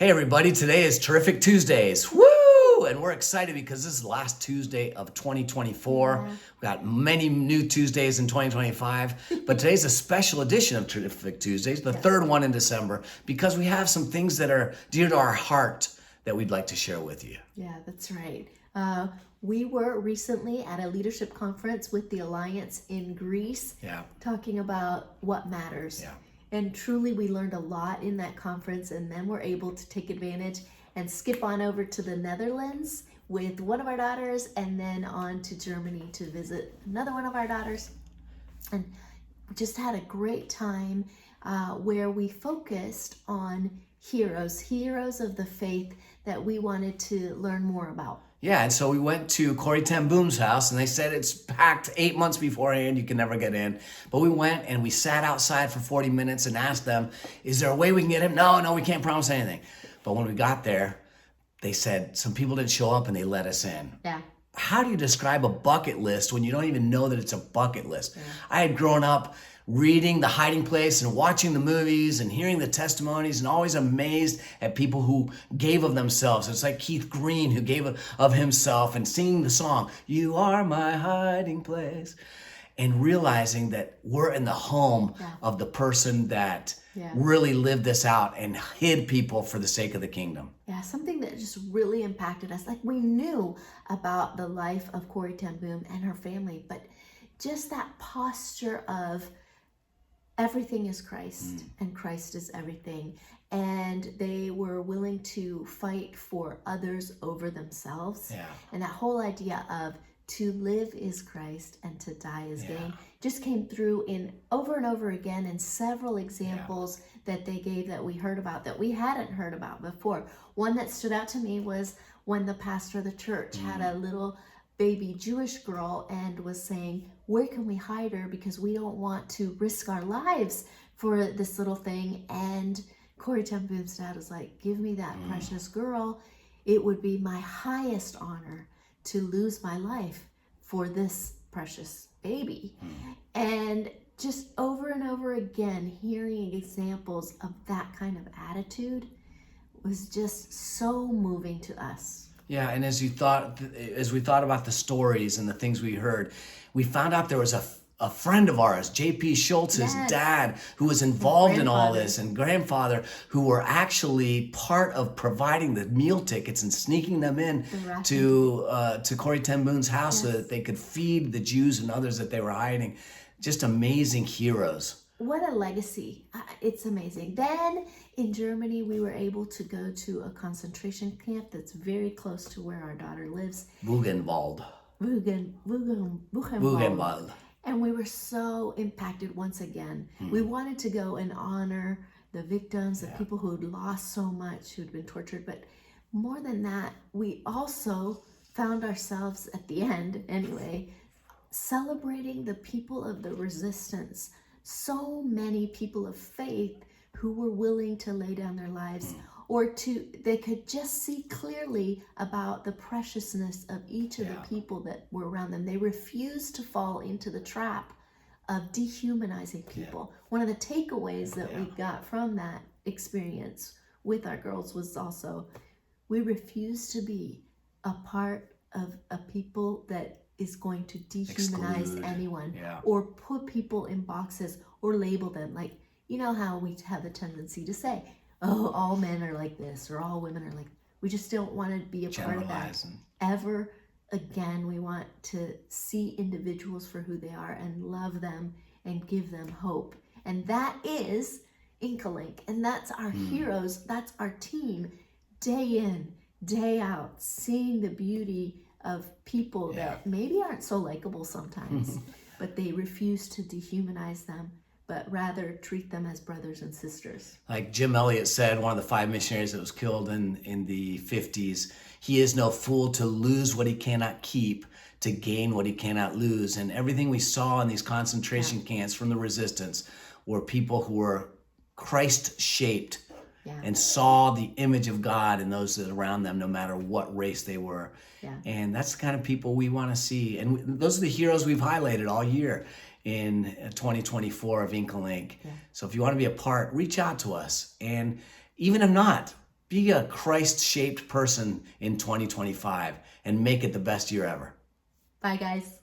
Hey everybody, today is Terrific Tuesdays. Woo! And we're excited because this is the last Tuesday of 2024. Yeah. We've got many new Tuesdays in 2025, but today's a special edition of Terrific Tuesdays, the third one in December, because we have some things that are dear to our heart that we'd like to share with you. Yeah, that's right. We were recently at a leadership conference with the Alliance in Greece, Yeah. talking about what matters. Yeah. And truly, we learned a lot in that conference, and then we're able to take advantage and skip on over to the Netherlands with one of our daughters, and then on to Germany to visit another one of our daughters. And just had a great time where we focused on heroes of the faith that we wanted to learn more about. Yeah, and so we went to Corrie ten Boom's house, and they said it's packed 8 months beforehand. You can never get in. But we went and we sat outside for 40 minutes and asked them, is there a way we can get in? No, we can't promise anything. But when we got there, they said some people didn't show up and they let us in. Yeah. How do you describe a bucket list when you don't even know that it's a bucket list? Yeah. I had grown up reading The Hiding Place and watching the movies and hearing the testimonies and always amazed at people who gave of themselves. It's like Keith Green who gave of himself and singing the song, "You Are My Hiding Place," and realizing that we're in the home of the person that really lived this out and hid people for the sake of the kingdom. Yeah, something that just really impacted us. Like, we knew about the life of Corrie ten Boom and her family, but just that posture of everything is Christ and Christ is everything. And they were willing to fight for others over themselves. Yeah. And that whole idea of to live is Christ and to die is gain just came through in over and over again in several examples that they gave that we heard about that we hadn't heard about before. One that stood out to me was when the pastor of the church had a little baby Jewish girl and was saying, where can we hide her because we don't want to risk our lives for this little thing. And Corrie ten Boom's dad was like, give me that precious girl. It would be my highest honor to lose my life for this precious baby. And just over and over again, hearing examples of that kind of attitude was just so moving to us. Yeah, and as we thought about the stories and the things we heard, we found out there was a friend of ours, J.P. Schultz's dad, who was involved in all this, and grandfather, who were actually part of providing the meal tickets and sneaking them in to Corrie ten Boom's house so that they could feed the Jews and others that they were hiding. Just amazing heroes. What a legacy. It's amazing. Then in Germany, we were able to go to a concentration camp that's very close to where our daughter lives. Buchenwald. Buchenwald. And we were so impacted once again. We wanted to go and honor the victims, the people who had lost so much, who'd been tortured. But more than that, we also found ourselves at the end, anyway, celebrating the people of the resistance. So many people of faith who were willing to lay down their lives they could just see clearly about the preciousness of each of the people that were around them. They refused to fall into the trap of dehumanizing people. One of the takeaways that we got from that experience with our girls was also, we refuse to be a part of a people that is going to dehumanize anyone or put people in boxes or label them. Like, you know how we have the tendency to say, oh, all men are like this or all women are like, we just don't want to be a part of that ever again. We want to see individuals for who they are and love them and give them hope. And that is Inkalink, and that's our heroes. That's our team, day in, day out, seeing the beauty of people that maybe aren't so likable sometimes, but they refuse to dehumanize them, but rather treat them as brothers and sisters. Like Jim Elliot said, one of the 5 missionaries that was killed in the 50s, he is no fool to lose what he cannot keep, to gain what he cannot lose. And everything we saw in these concentration camps from the resistance were people who were Christ-shaped and saw the image of God in those that around them, no matter what race they were. And that's the kind of people we want to see. And those are the heroes we've highlighted all year in 2024 of Inkalink. So if you want to be a part, reach out to us. And even if not, Be a Christ-shaped person in 2025 and make it the best year ever. Bye, guys.